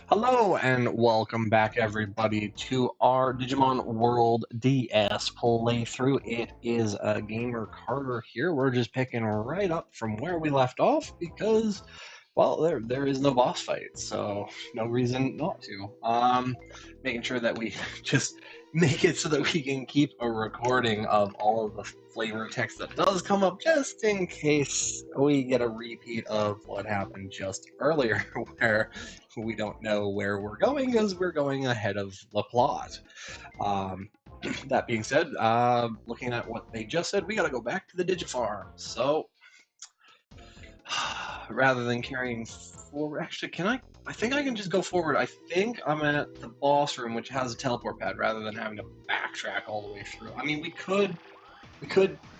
Hello and welcome back, everybody, to our Digimon World DS playthrough. It is Gamer Carter here. We're just picking right up from where we left off because, well, there is no boss fight, so no reason not to. Making sure that we just make it so that we can keep a recording of all of the flavor text that does come up, just in case we get a repeat of what happened just earlier, where we don't know where we're going because we're going ahead of the plot. Um, that being said, looking at what they just said, we got to go back to the Digifarm. So rather than carrying forward, actually, can I? I think I can just go forward. I think I'm at the boss room, which has a teleport pad, rather than having to backtrack all the way through. I mean, we could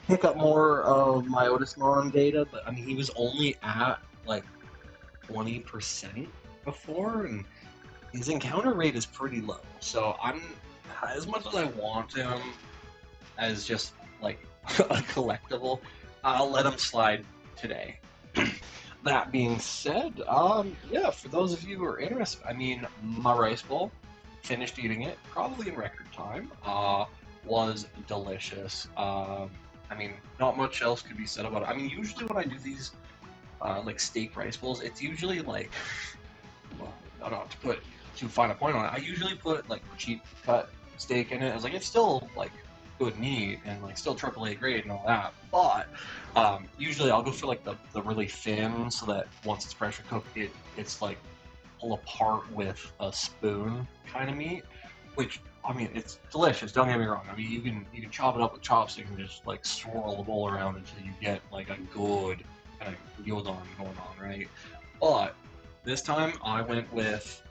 pick up more of my Otismon data, but I mean, he was only at like 20% before, and his encounter rate is pretty low. So I'm, as much as I want him as just like a collectible, I'll let him slide today. That being said, yeah, for those of you who are interested, I mean, my rice bowl, finished eating it probably in record time. Was delicious. I mean, not much else could be said about it. I mean, usually when I do these like steak rice bowls, it's usually like, well, I don't have to put too fine a point on it. I usually put like cheap cut steak in it. I was like, it's still like good meat and like still AAA grade and all that. But usually I'll go for like the really thin, so that once it's pressure cooked, it's like pull apart with a spoon kind of meat. Which, I mean, it's delicious. Don't get me wrong. I mean, you can chop it up with chopsticks and just like swirl the bowl around until you get like a good kind of gyudon going on, right? But this time I went with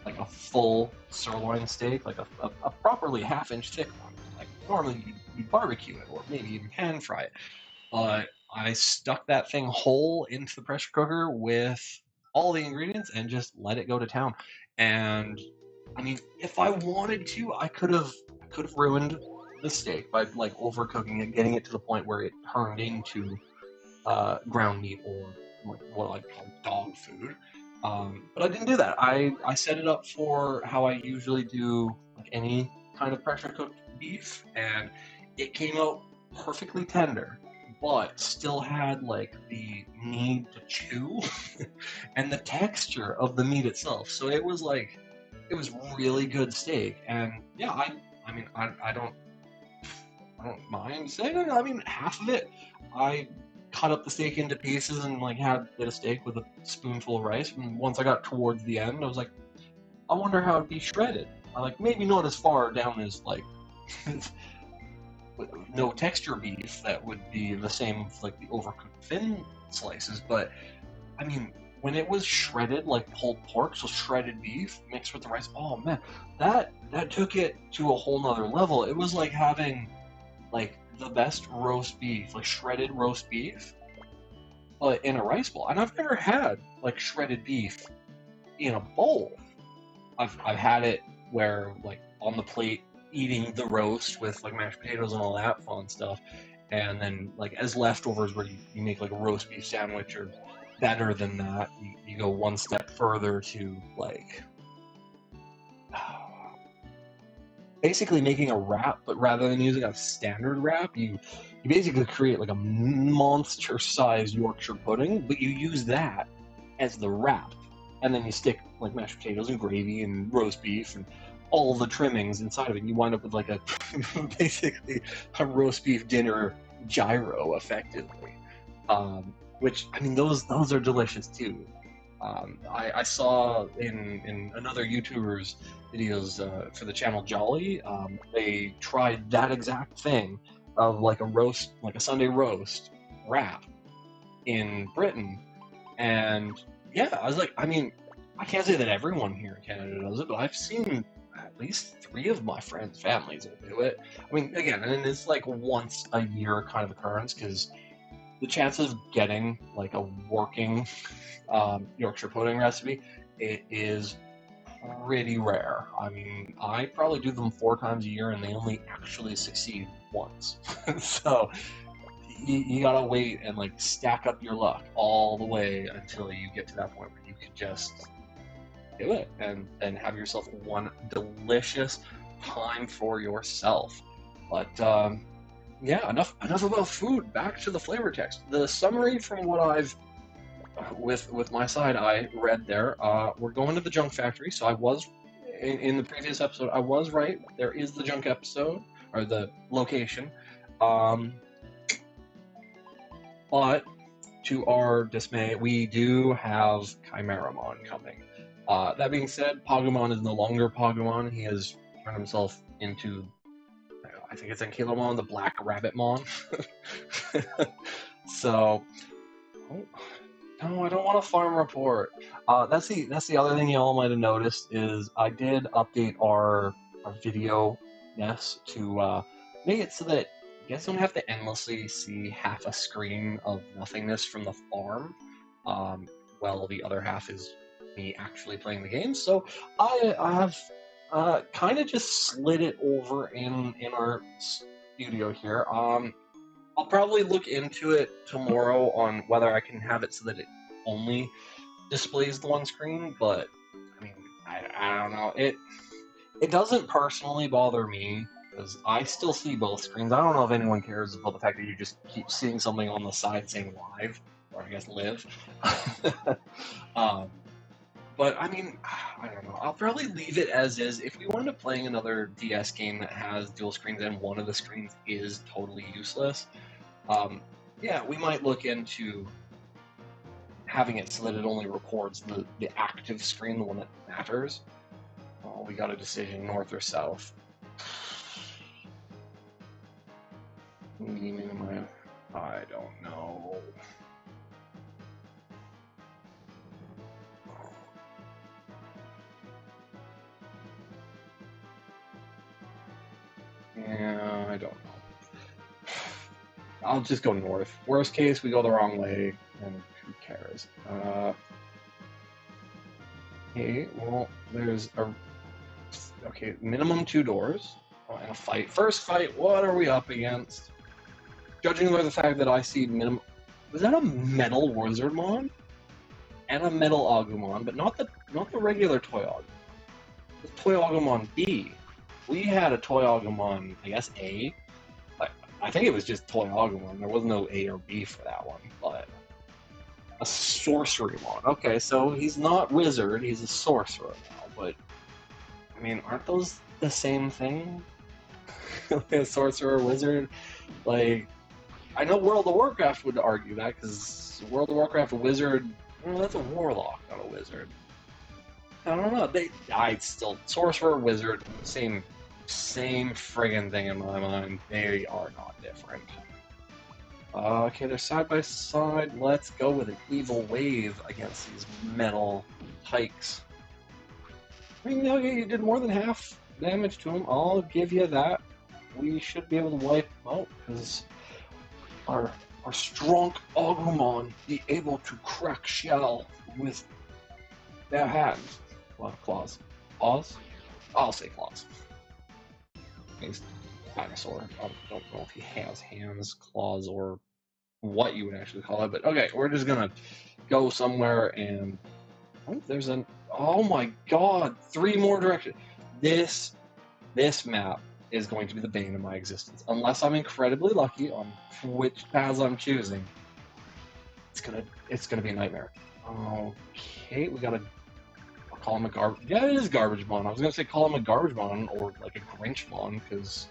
like a full sirloin steak, like a properly half-inch thick one. Like normally you barbecue it or maybe even pan fry it, but I stuck that thing whole into the pressure cooker with all the ingredients and just let it go to town. And I mean, if I wanted to, I could have ruined the steak by like overcooking it, getting it to the point where it turned into ground meat or like what I call dog food. But I didn't do that. I set it up for how I usually do like any kind of pressure cooked beef, and it came out perfectly tender, but still had like the need to chew and the texture of the meat itself. So it was like it was really good steak, and yeah, I mean I don't mind saying it. I mean, half of it, I cut up the steak into pieces and like had a bit of steak with a spoonful of rice. And once I got towards the end, I was like, I wonder how it'd be shredded. I like maybe not as far down as like no texture beef that would be the same as like the overcooked thin slices, but I mean, when it was shredded like pulled pork, so shredded beef mixed with the rice, oh man, that took it to a whole nother level. It was like having like the best roast beef, like shredded roast beef, but in a rice bowl. And I've never had like shredded beef in a bowl. I've had it where like on the plate eating the roast with like mashed potatoes and all that fun stuff. And then like as leftovers where you make like a roast beef sandwich, or better than that, you go one step further to like basically making a wrap, but rather than using a standard wrap, you basically create like a monster-sized Yorkshire pudding, but you use that as the wrap, and then you stick like mashed potatoes and gravy and roast beef and all the trimmings inside of it. And you wind up with like a basically a roast beef dinner gyro, effectively. Which I mean, those are delicious too. I saw in another YouTuber's videos for the channel Jolly, they tried that exact thing of like a roast, like a Sunday roast wrap in Britain, and yeah, I was like, I mean, I can't say that everyone here in Canada does it, but I've seen at least three of my friends' families that do it. I mean, again, and it's like once a year kind of occurrence because the chances of getting like a working Yorkshire pudding recipe, it is pretty rare. I mean, I probably do them 4 times a year, and they only actually succeed once. So you gotta wait and like stack up your luck all the way until you get to that point where you can just do it, and have yourself one delicious time for yourself. But yeah, enough about food. Back to the flavor text. The summary from what I've with my side eye read there. We're going to the junk factory. So I was in the previous episode. I was right. There is the junk episode or the location. But to our dismay, we do have Kimeramon coming. That being said, Pagumon is no longer Pagumon. He has turned himself into, I think it's Ankylomon, the Black Rabbitmon. So, no, I don't want a farm report. That's the other thing y'all might have noticed is I did update our video to make it so that you guys don't have to endlessly see half a screen of nothingness from the farm, while the other half is me actually playing the game. So I have kind of just slid it over in our studio here. I'll probably look into it tomorrow on whether I can have it so that it only displays the one screen, but I mean, I don't know. It doesn't personally bother me, because I still see both screens. I don't know if anyone cares about the fact that you just keep seeing something on the side saying live, or I guess live. But I mean, I don't know. I'll probably leave it as is. If we wind up playing another DS game that has dual screens and one of the screens is totally useless, yeah, we might look into having it so that it only records the active screen, the one that matters. Oh, we got a decision, north or south. I don't know. Yeah, I don't know. I'll just go north. Worst case, we go the wrong way, and who cares? Okay, well, there's a... Okay, minimum 2 doors, and a fight. First fight, what are we up against? Judging by the fact that I see minimum... Was that a metal Wizardmon? And a metal Agumon, but not the regular Toy Agumon. The Toy Agumon B. We had a Toy Agumon, I guess A. I think it was just Toy Agumon. There was no A or B for that one, but a Sorcerymon. Okay, so he's not Wizard, he's a Sorcerer now, but I mean, aren't those the same thing? A Sorcerer, Wizard? Like, I know World of Warcraft would argue that, because World of Warcraft, a Wizard, well, that's a Warlock, not a Wizard. I don't know. Sorcerer, Wizard, same friggin' thing in my mind. They are not different. Okay, they're side by side. Let's go with an evil wave against these metal hikes. I mean, okay, you did more than half damage to him. I'll give you that. We should be able to wipe him out, because our strong Agumon be able to crack shell with their hands. Well, claws. Claws? I'll say claws. He's a dinosaur. I don't know if he has hands, claws, or what you would actually call it, but okay, we're just gonna go somewhere and... Oh, there's an... Oh my god! 3 more directions! This map is going to be the bane of my existence. Unless I'm incredibly lucky on which paths I'm choosing. It's gonna be a nightmare. Okay, we gotta... I'll call him a garbage... Yeah, it is Garbage-Mon. I was gonna say call him a Garbage-Mon or like a Grinch-Mon, because...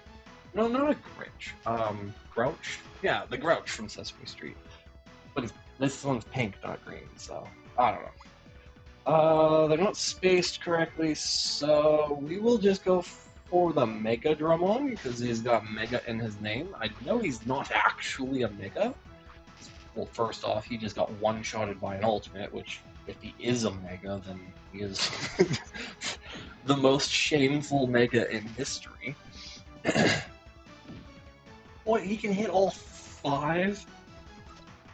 No, not a Grinch. Grouch? Yeah, the Grouch from Sesame Street. But this one's pink, not green, so... I don't know. They're not spaced correctly, so we will just go for the Mega Dramon, because he's got Mega in his name. I know he's not actually a Mega. Well, first off, he just got one-shotted by an ultimate, which, if he is a Mega, then he is the most shameful Mega in history. Boy, he can hit all 5?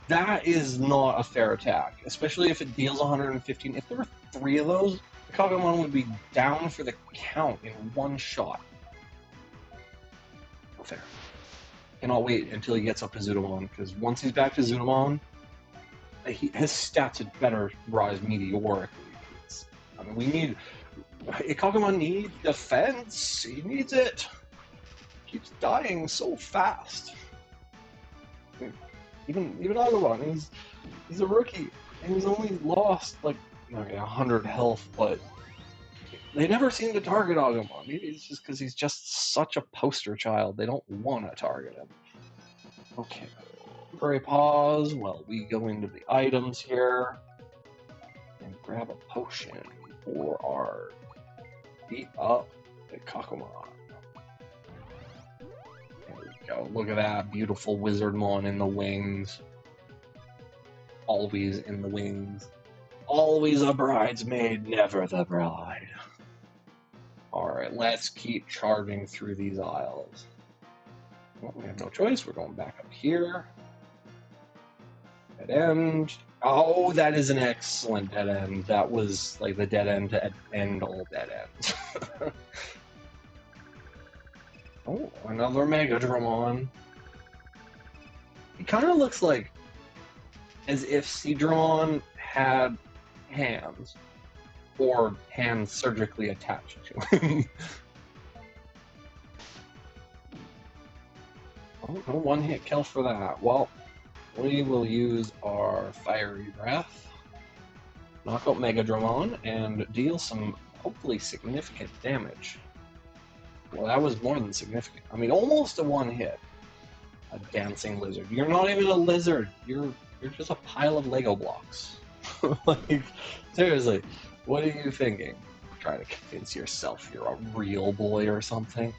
That is not a fair attack, especially if it deals 115. If there were 3 of those, the Pagumon would be down for the count in one shot. Not fair. Cannot wait until he gets up to Zudomon, because once he's back to Zudomon, his stats had better rise meteorically. I mean, we need... Pagumon needs defense. He needs it. He keeps dying so fast. Even Agumon, he's a rookie, and he's only lost like 100 health, but they never seem to target Agumon. Maybe it's just because he's just such a poster child. They don't want to target him. Okay, temporary pause while we go into the items here and grab a potion for our beat up Pagumon. There we go. Look at that beautiful Wizardmon in the wings. Always in the wings. Always a bridesmaid, never the bride. Alright, let's keep charging through these aisles. Well, we have no choice. We're going back up here. Dead end. Oh, that is an excellent dead end. That was like the dead end to end all dead ends. Oh, another Megadramon. He kind of looks like as if Seadramon had hands, or hands surgically attached to him. Oh, no one-hit kill for that. Well, we will use our Fiery Breath, knock out Megadramon, and deal some hopefully significant damage. Well, that was more than significant. I mean, almost a one-hit. A dancing lizard. You're not even a lizard. You're just a pile of Lego blocks. Like, seriously, what are you thinking? Trying to convince yourself you're a real boy or something?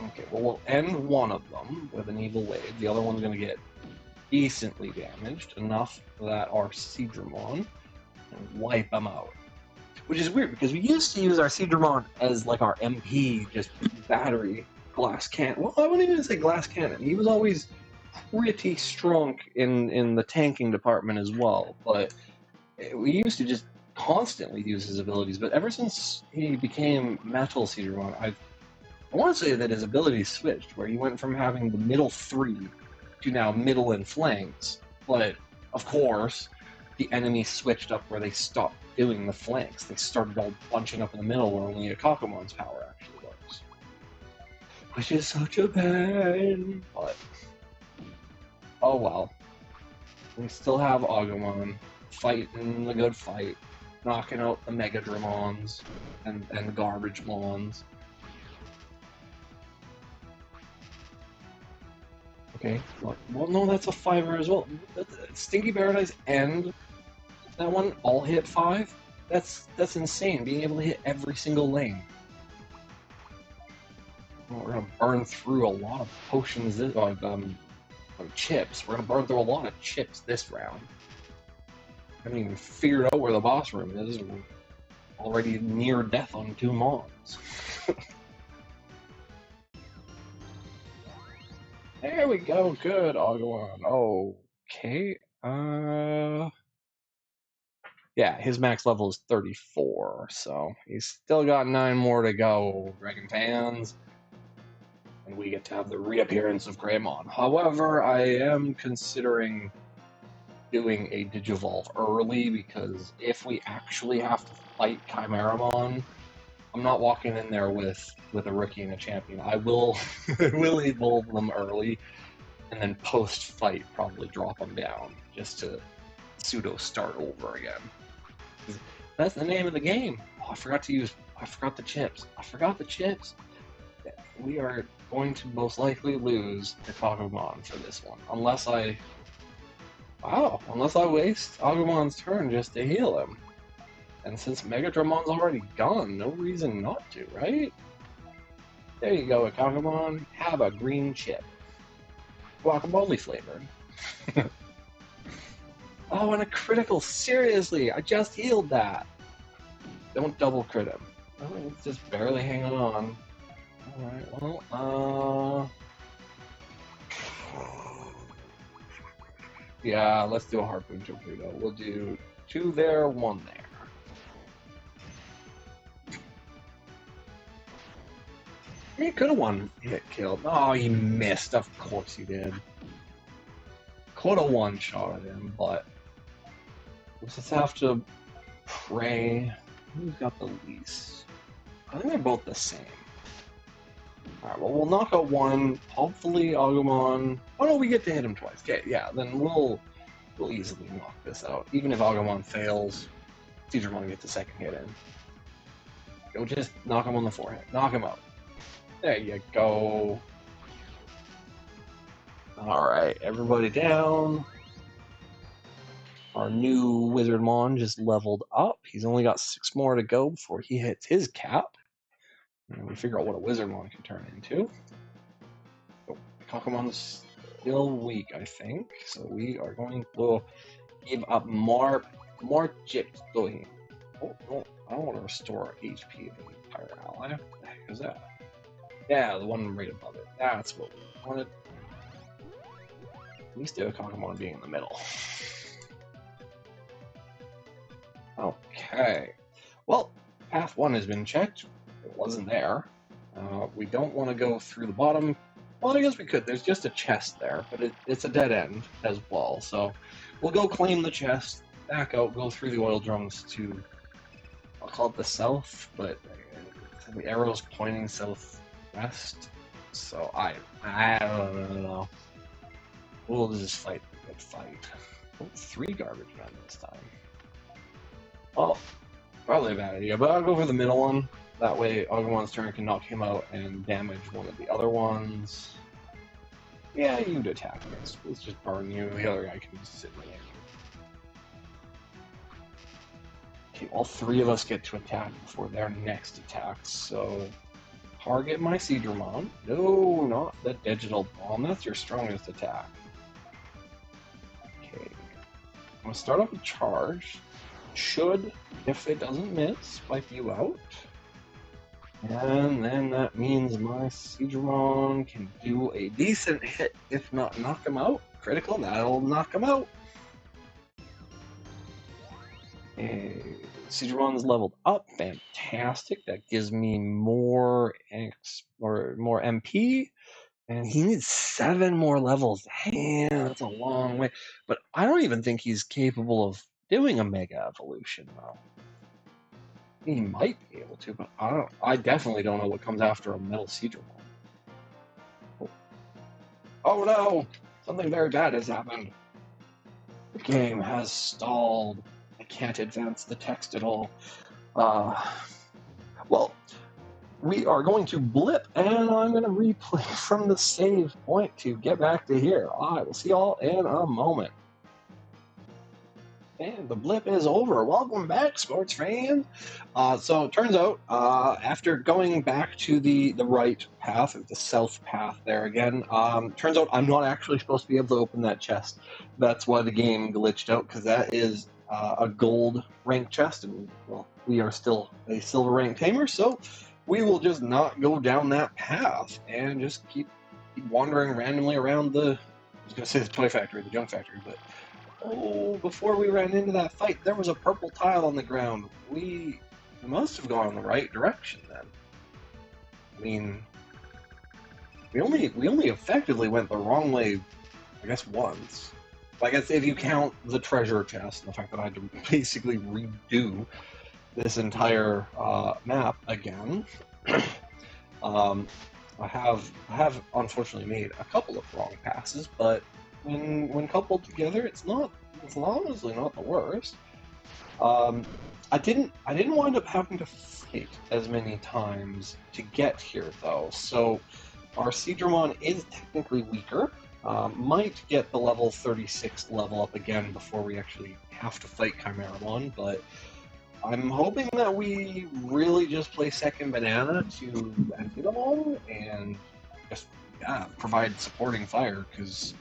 Okay, well, we'll end one of them with an evil wave. The other one's going to get decently damaged, enough that our Seadramon can wipe them out. Which is weird, because we used to use our Seadramon as, like, our MP, just battery glass cannon. Well, I wouldn't even say glass cannon. He was always pretty strong in the tanking department as well, but we used to just constantly use his abilities. But ever since he became Metal Seadramon, I want to say that his abilities switched, where he went from having the middle three to now middle and flanks. But of course, the enemy switched up where they stopped doing the flanks. They started all bunching up in the middle where only a Pagumons power actually works. Which is such a pain, but oh well. We still have Agumon fighting the good fight, knocking out the Megadramons and the Garbage-mons. Okay, well, no, that's a 5er as well. Stinky Paradise and that one all hit 5? That's insane, being able to hit every single lane. Well, we're gonna burn through a lot of potions, chips. We're gonna burn through a lot of chips this round. I haven't even figured out where the boss room is. We're already near death on 2 mons. There we go, good, Agumon. Okay, yeah, his max level is 34, so he's still got 9 more to go, Dragon fans. And we get to have the reappearance of Greymon. However, I am considering doing a Digivolve early, because if we actually have to fight Kimeramon, I'm not walking in there with a rookie and a champion. I will evolve them early, and then post-fight probably drop them down, just to pseudo start over again. That's the name of the game. Oh, I forgot the chips. We are going to most likely lose to Pagumon for this one, unless I waste Agumon's turn just to heal him. And since Megadramon's already gone, no reason not to, right? There you go, Pagumon. Have a green chip. Guacamole flavored. Oh, and a critical! Seriously, I just healed that! Don't double crit him. Oh, it's just barely hanging on. Alright, well, yeah, let's do a Harpoon Torpedo. We'll do 2 there, 1 there. He could have one-hit killed. Oh, he missed. Of course he did. Could have one-shot at him, but we'll just have to pray Who's got the least? I think they're both the same. Alright, well, we'll knock out one. Hopefully, Agumon. Oh no, we get to hit him twice. Okay, yeah, then we'll easily knock this out. Even if Agumon fails, Digimon gets a second hit in. Go just knock him on the forehead. Knock him out. There you go. Alright, everybody down. Our new Wizardmon just leveled up. He's only got 6 more to go before he hits his cap. And we figure out what a Wizardmon can turn into. Oh, Pakumon's still weak, I think. So we are going to give up more chips to him. Oh, no, I don't want to restore HP of the entire ally. What the heck is that? Yeah, the one right above it. That's what we wanted. At least the Pagumon being in the middle. Okay. Well, path 1 has been checked. It wasn't there. We don't want to go through the bottom. Well, I guess we could. There's just a chest there, but it's a dead end as well. So we'll go claim the chest, back out, go through the oil drums to, I'll call it the south, but the arrow's pointing southwest. So I don't know. We'll just fight the good fight. Oh, 3 garbage men this time. Well, probably a bad idea, but I'll go for the middle one. That way, Agumon's turn can knock him out and damage one of the other ones. Yeah, you'd attack next. Let's just burn you. The other guy can just sit in the air. Okay, all 3 of us get to attack before their next attack, so target my Seedramon. No, not the digital bomb. That's your strongest attack. Okay. I'm going to start off a charge. Should, if it doesn't miss, wipe you out. And then that means my Seedramon can do a decent hit, if not knock him out. Critical, that'll knock him out. Seedramon's leveled up, fantastic. That gives me more MP, and he needs 7 more levels. Damn, that's a long way. But I don't even think he's capable of doing a Mega Evolution, though. He might be able to, but I definitely don't know what comes after a Metal Seedramon. Oh no! Something very bad has happened. The game has stalled. I can't advance the text at all. Well, we are going to blip, and I'm going to replay from the save point to get back to here. I will see y'all in a moment. And the blip is over. Welcome back, sports fans. So it turns out, after going back to the right path, or the south path there again, turns out I'm not actually supposed to be able to open that chest. That's why the game glitched out, because that is a gold rank chest, and well, we are still a silver rank tamer, so we will just not go down that path and just keep wandering randomly around the, I was going to say the toy factory, the junk factory, but oh, before we ran into that fight, there was a purple tile on the ground. We must have gone in the right direction then. I mean, we only effectively went the wrong way, I guess, once. I guess if you count the treasure chest and the fact that I had to basically redo this entire map again. I have unfortunately made a couple of wrong passes, but when coupled together, it's honestly not the worst. I didn't wind up having to fight as many times to get here though, so our Seedramon is technically weaker. Might get the level 36 level up again before we actually have to fight Kimeramon, but I'm hoping that we really just play second banana to empty them all and just provide supporting fire, because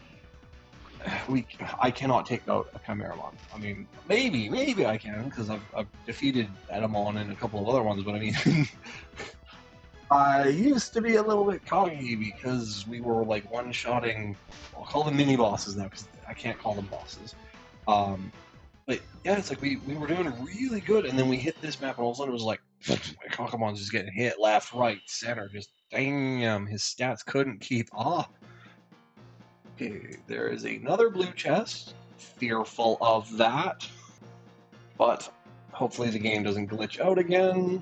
I cannot take out a Kimeramon. I mean, maybe I can, because I've defeated Edamon and a couple of other ones, but I mean, I used to be a little bit coggy because we were like one-shotting, I'll call them mini-bosses now, because I can't call them bosses. But yeah, it's like we were doing really good, and then we hit this map, and all of a sudden it was like, Pakumon's just getting hit left, right, center, just damn, his stats couldn't keep up. Okay, there is another blue chest. Fearful of that. But Hopefully the game doesn't glitch out again.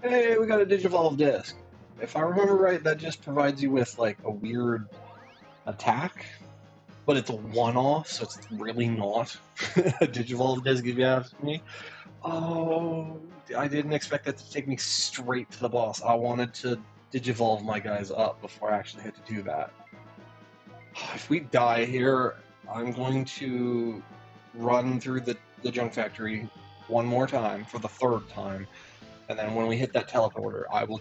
Hey, we got a Digivolve disc. If I remember right, that just provides you with like a weird attack, but it's a one-off, so it's really not a Digivolve disc if you ask me. Oh, I didn't expect that to take me straight to the boss. I wanted to Digivolve my guys up before I actually had to do that. If we die here, I'm going to run through the junk factory one more time for the third time, and then when we hit that teleporter, I will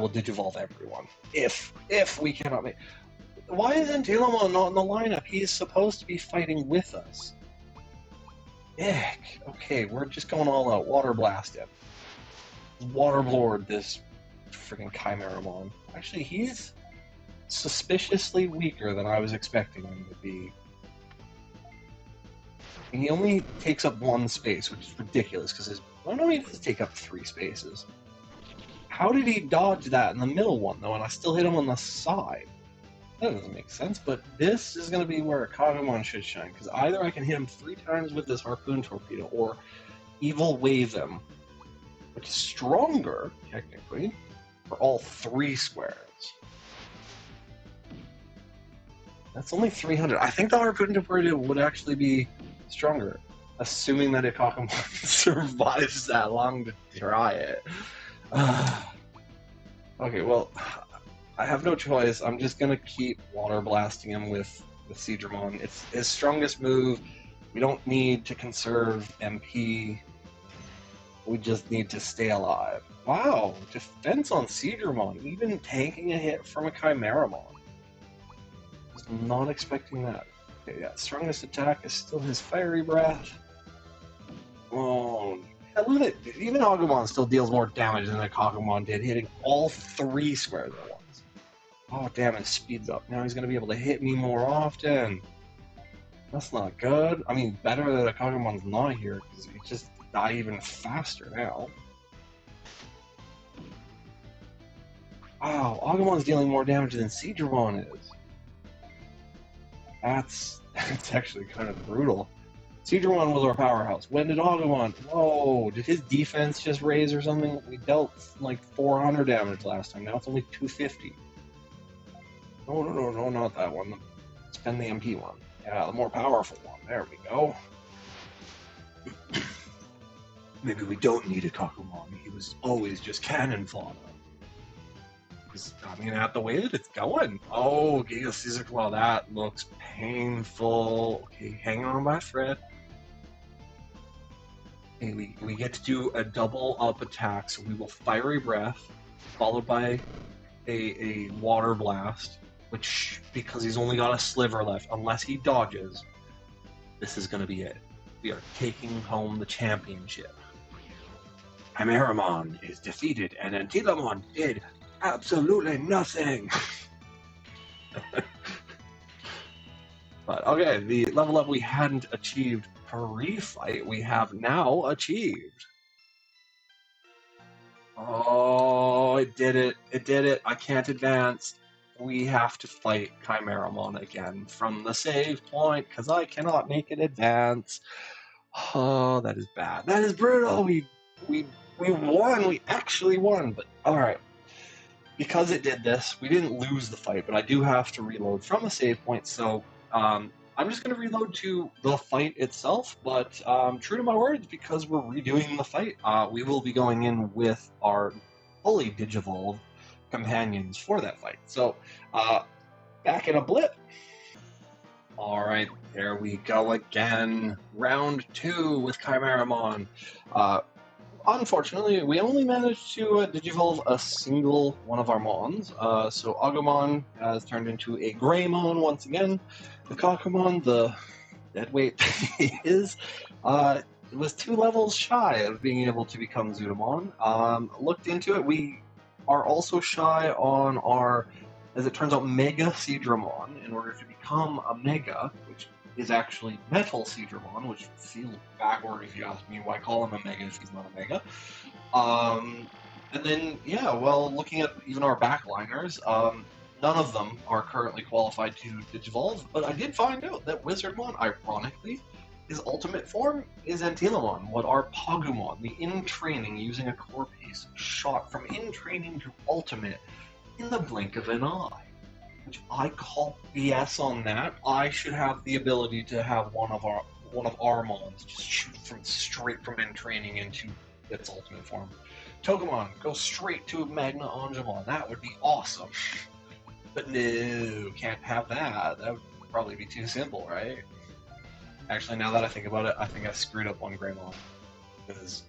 Digivolve everyone. If we cannot make... Why isn't Digimon not in the lineup? He's supposed to be fighting with us. Ick. Okay, we're just going all out. Water blast him. Waterlord this freaking Kimeramon. Actually, he's suspiciously weaker than I was expecting him to be. And he only takes up one space, which is ridiculous, because his... Why don't he just take up 3 spaces? How did he dodge that in the middle one, though, and I still hit him on the side? That doesn't make sense, but this is going to be where Pagumon should shine, because either I can hit him 3 times with this Harpoon Torpedo, or Evil Wave him, which is stronger, technically, for all 3 squares. That's only 300. I think the Harpoon Torpedo would actually be stronger, assuming that a Pagumon survives that long to try it. Okay, well, I have no choice. I'm just gonna keep water blasting him with Seadramon. It's his strongest move. We don't need to conserve MP. We just need to stay alive. Wow, defense on Seadramon, even tanking a hit from a Kimeramon. Was not expecting that. Okay, yeah, strongest attack is still his Fiery Breath. Oh, look at it. Even Agumon still deals more damage than a Pagumon did, hitting all 3 squares at once. Oh, damn, it speeds up. Now he's going to be able to hit me more often. That's not good. I mean, better that a Pagumon's not here, because he just die even faster now. Wow, Agumon's dealing more damage than Seadramon is. That's actually kind of brutal. Seadramon was our powerhouse. When did Agumon? Whoa, did his defense just raise or something? We dealt like 400 damage last time. Now it's only 250. No, not that one. Spend the MP one. Yeah, the more powerful one. There we go. Maybe we don't need a Pagumon. He was always just cannon fodder. I mean, at the way that it's going. Oh, Giga Caesar Claw, that looks painful. Okay, hang on by a thread. Okay, we get to do a double up attack, so we will Fiery Breath, followed by a Water Blast, which, because he's only got a sliver left, unless he dodges, this is going to be it. We are taking home the championship. Kimeramon is defeated, and Antilamon did absolutely nothing. But okay, the level up we hadn't achieved pre-fight, we have now achieved. Oh, it did it. It did it. I can't advance. We have to fight Kimeramon again from the save point, because I cannot make it advance. Oh, that is bad. That is brutal. We won. We actually won. But alright. Because it did this, we didn't lose the fight, but I do have to reload from a save point, so I'm just going to reload to the fight itself, but true to my words, because we're redoing the fight, we will be going in with our fully Digivolved companions for that fight. So, back in a blip. Alright, there we go again. Round 2 with Kimeramon. Unfortunately, we only managed to Digivolve a single one of our Mons, so Agumon has turned into a Greymon once again. The Kakumon, the deadweight he is, was 2 levels shy of being able to become Zudomon. Looked into it, we are also shy on our, as it turns out, Mega Seadramon in order to become a Mega, which is actually Metal Seadramon, which feels backward if you ask me. Why call him a Mega if he's not a Mega? And then, yeah, well, looking at even our backliners, none of them are currently qualified to Digivolve, but I did find out that Wizardmon, ironically, His ultimate form is Antilamon, what our Pagumon, the in-training using a core piece, shot from in-training to ultimate in the blink of an eye. Which I call BS on that. I should have the ability to have one of our Mons just shoot straight from in-training into its ultimate form. Togemon, go straight to Magna Angemon. That would be awesome. But no, can't have that. That would probably be too simple, right? Actually, now that I think about it, I think I screwed up on Greymon. Because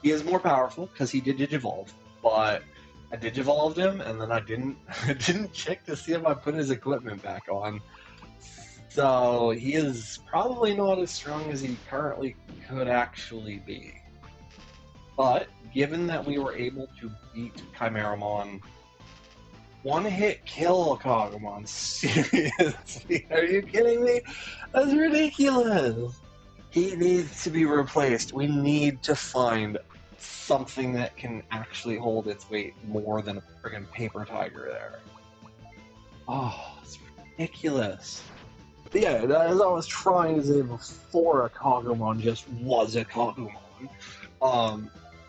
he is more powerful, because he did Digivolve, but I Digivolved him, and then I didn't check to see if I put his equipment back on. So he is probably not as strong as he currently could actually be. But given that we were able to beat Kimeramon, one-hit kill Pagumons, seriously, are you kidding me? That's ridiculous. He needs to be replaced. We need to find something that can actually hold its weight more than a friggin' paper tiger there. Oh, it's ridiculous. But yeah, as I was trying to say before, a Kagumon just was a Kagumon.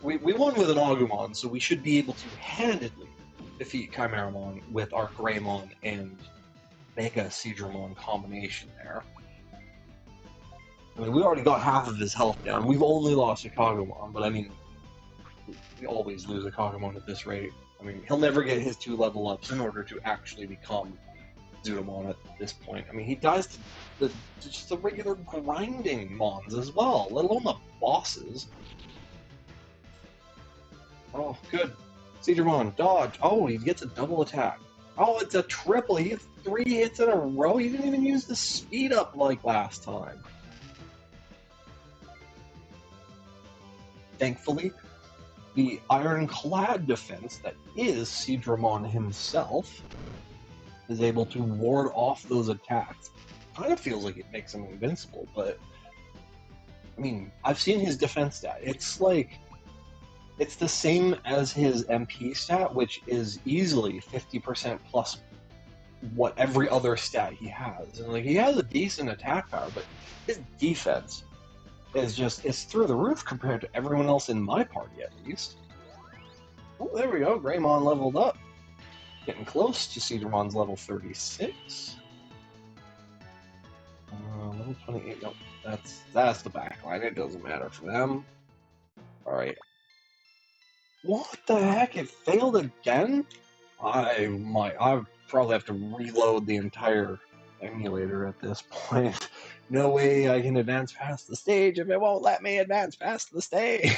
We won with an Agumon, so we should be able to handedly defeat Kimeramon with our Greymon and Mega Seadramon combination there. I mean, we already got half of his health down. We've only lost a Kagumon, but I mean, we always lose a Pagumon at this rate. I mean, he'll never get his 2 level ups in order to actually become Zudomon at this point. I mean, he dies to just the regular grinding Mons as well, let alone the bosses. Oh, good. Seadramon, dodge. Oh, he gets a double attack. Oh, it's a triple. He gets 3 hits in a row. He didn't even use the speed up like last time. Thankfully, the ironclad defense that is Seadramon himself is able to ward off those attacks. Kind of feels like it makes him invincible, but I mean, I've seen his defense stat. It's the same as his MP stat, which is easily 50% plus what every other stat he has. And like, he has a decent attack power, but his defense is through the roof compared to everyone else in my party, at least. Oh, there we go. Greymon leveled up. Getting close to Seadramon's level 36. Level 28. Nope, that's the backline. It doesn't matter for them. Alright. What the heck? It failed again? I probably have to reload the entire emulator at this point. No way I can advance past the stage if it won't let me advance past the stage.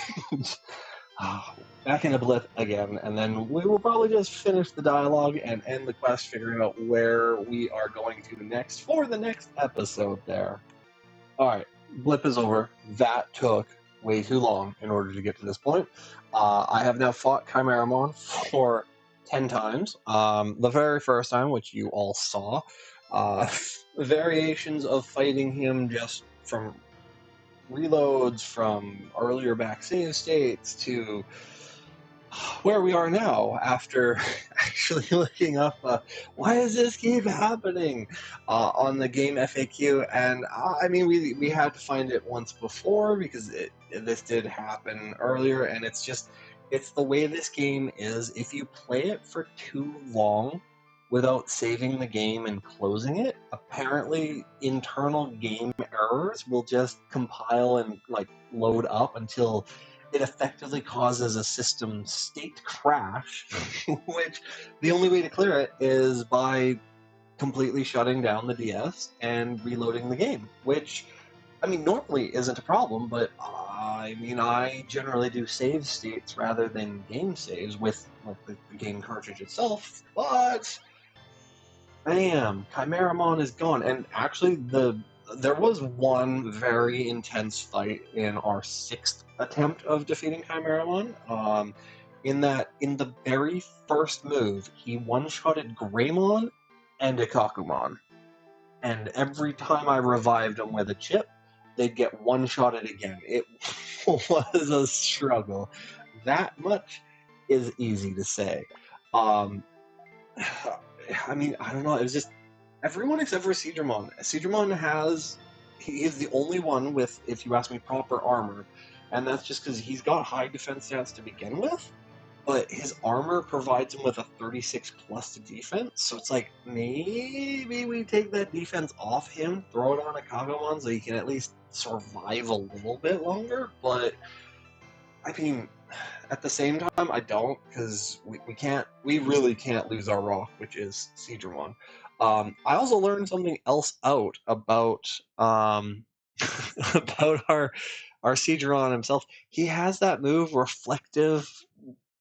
Back into Blip again, and then we will probably just finish the dialogue and end the quest, figuring out where we are going to next for the next episode there. Alright, Blip is over. That took way too long in order to get to this point. I have now fought Kimeramon for 10 times. The very first time, which you all saw, variations of fighting him just from reloads from earlier back save states to where we are now after actually looking up why does this keep happening on the game FAQ. And I mean, we had to find it once before because this did happen earlier, and it's the way this game is. If you play it for too long without saving the game and closing it, apparently internal game errors will just compile and like load up until it effectively causes a system state crash, which the only way to clear it is by completely shutting down the DS and reloading the game, which, I mean, normally isn't a problem, but I mean, I generally do save states rather than game saves with like the game cartridge itself, but bam, Kimeramon is gone. And actually, there was one very intense fight in our 6th attempt of defeating Kimeramon. In the very first move, he one-shotted Greymon and a Kakumon. And every time I revived him with a chip, they'd get one-shotted again. It was a struggle. That much is easy to say. I mean, I don't know. It was just everyone except for Seadramon. Seadramon has he is the only one with, if you ask me, proper armor, and that's just because he's got high defense stats to begin with. But his armor provides him with a 36 plus to defense, so it's like maybe we take that defense off him, throw it on a Pagumon so he can at least survive a little bit longer. But I mean, at the same time, I don't, because we really can't lose our rock, which is Seadramon. I also learned something else out about about our Seadramon himself. He has that move, reflective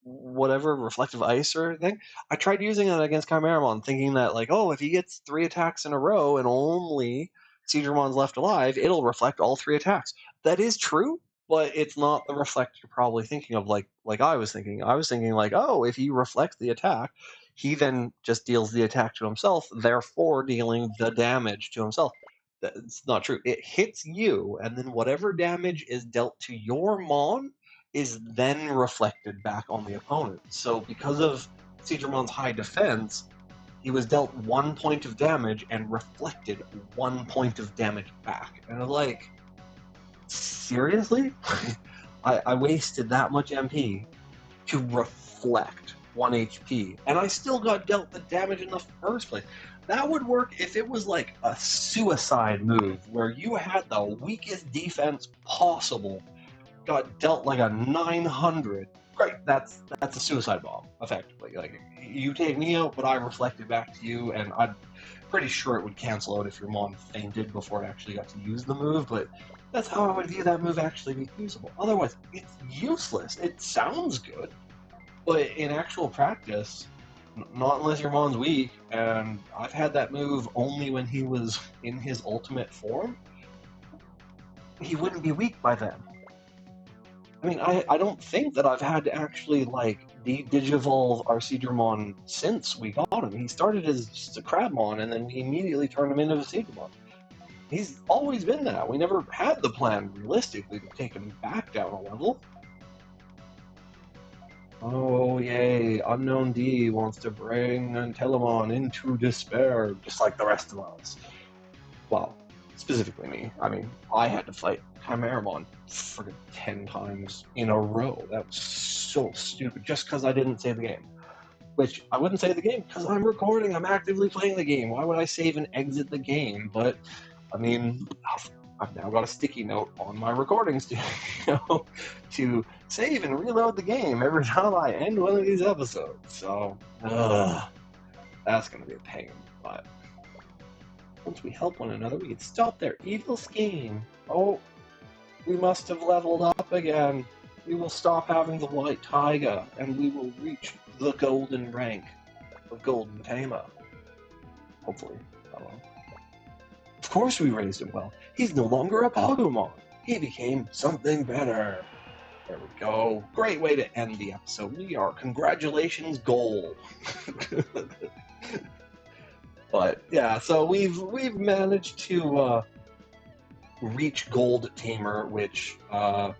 reflective ice or thing. I tried using it against Kimeramon, thinking that like, oh, if he gets 3 attacks in a row and only Seadramon's left alive, it'll reflect all 3 attacks. That is true, but it's not the reflect you're probably thinking of. Like I was thinking. I was thinking like, oh, if he reflects the attack, he then just deals the attack to himself, therefore dealing the damage to himself. That's not true. It hits you, and then whatever damage is dealt to your Mon is then reflected back on the opponent. So because of Seadramon's high defense, he was dealt 1 point of damage and reflected 1 point of damage back. And I'm like, seriously? I wasted that much MP to reflect 1 HP, and I still got dealt the damage in the first place. That would work if it was like a suicide move, where you had the weakest defense possible, got dealt like a 900. Great, that's a suicide bomb, effectively. Like, you take me out, but I reflect it back to you, and I'm pretty sure it would cancel out if your Mon fainted before it actually got to use the move, but that's how I would view that move actually being usable. Otherwise, it's useless. It sounds good, but in actual practice, not unless your Mon's weak, and I've had that move only when he was in his ultimate form. He wouldn't be weak by then. I mean, I don't think that I've had to actually, like, digivolve our Seadramon since we got him. He started as just a Crabmon, and then we immediately turned him into a Seadramon. He's always been that. We never had the plan, realistically, to take him back down a level. Oh, yay, Unknown D wants to bring Antelamon into despair, just like the rest of us. Well, specifically me. I mean, I had to fight Kimeramon friggin' 10 times in a row. That was so stupid, just because I didn't save the game. Which, I wouldn't save the game, because I'm recording, I'm actively playing the game. Why would I save and exit the game? But, I mean, I've now got a sticky note on my recording studio to save and reload the game every time I end one of these episodes. So, that's going to be a pain, but once we help one another, we can stop their evil scheme. Oh, we must have leveled up again. We will stop having the white taiga, and we will reach the golden rank of Golden Tama. Hopefully. I don't know. Of course we raised him well. He's no longer a Pagumon. He became something better. There we go. Great way to end the episode. We are congratulations gold. But yeah, so we've managed to reach Gold Tamer, which I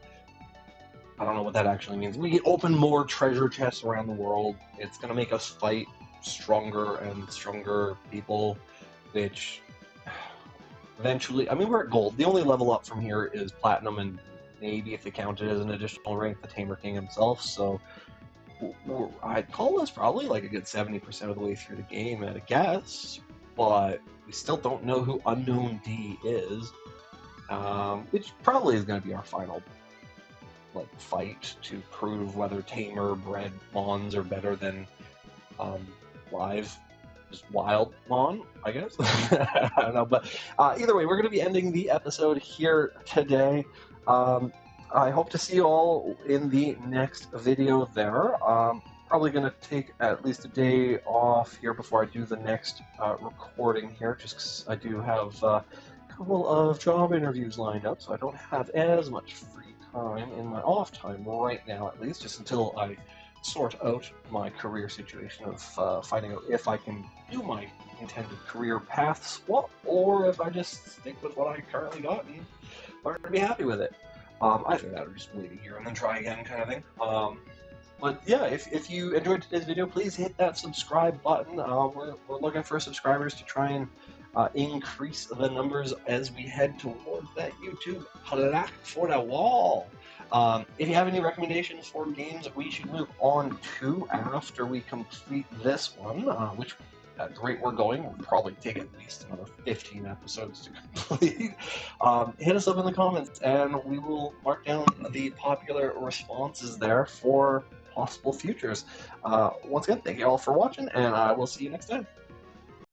don't know what that actually means. We open more treasure chests around the world. It's gonna make us fight stronger and stronger people, which eventually, I mean, we're at gold. The only level up from here is platinum, and maybe if they count it as an additional rank, the Tamer King himself. So I'd call this probably like a good 70% of the way through the game at a guess, but we still don't know who Unknown D is, which probably is going to be our final fight to prove whether Tamer bred Mons are better than live, just wild Mon, I guess. I don't know, but either way, we're going to be ending the episode here today. I hope to see you all in the next video there. Probably going to take at least a day off here before I do the next recording here, just because I do have a couple of job interviews lined up, so I don't have as much free time in my off time right now, at least, just until I sort out my career situation of finding out if I can do my intended career path swap, or if I just stick with what I currently got and learn to be happy with it. I think that would just leave it here and then try again kind of thing. But yeah, if you enjoyed today's video, please hit that subscribe button. We're looking for subscribers to try and increase the numbers as we head towards that YouTube plaque for the wall. If you have any recommendations for games we should move on to after we complete this one, which at the rate we're going will probably take at least another 15 episodes to complete, hit us up in the comments and we will mark down the popular responses there for possible futures. Once again, thank you all for watching, and I will see you next time.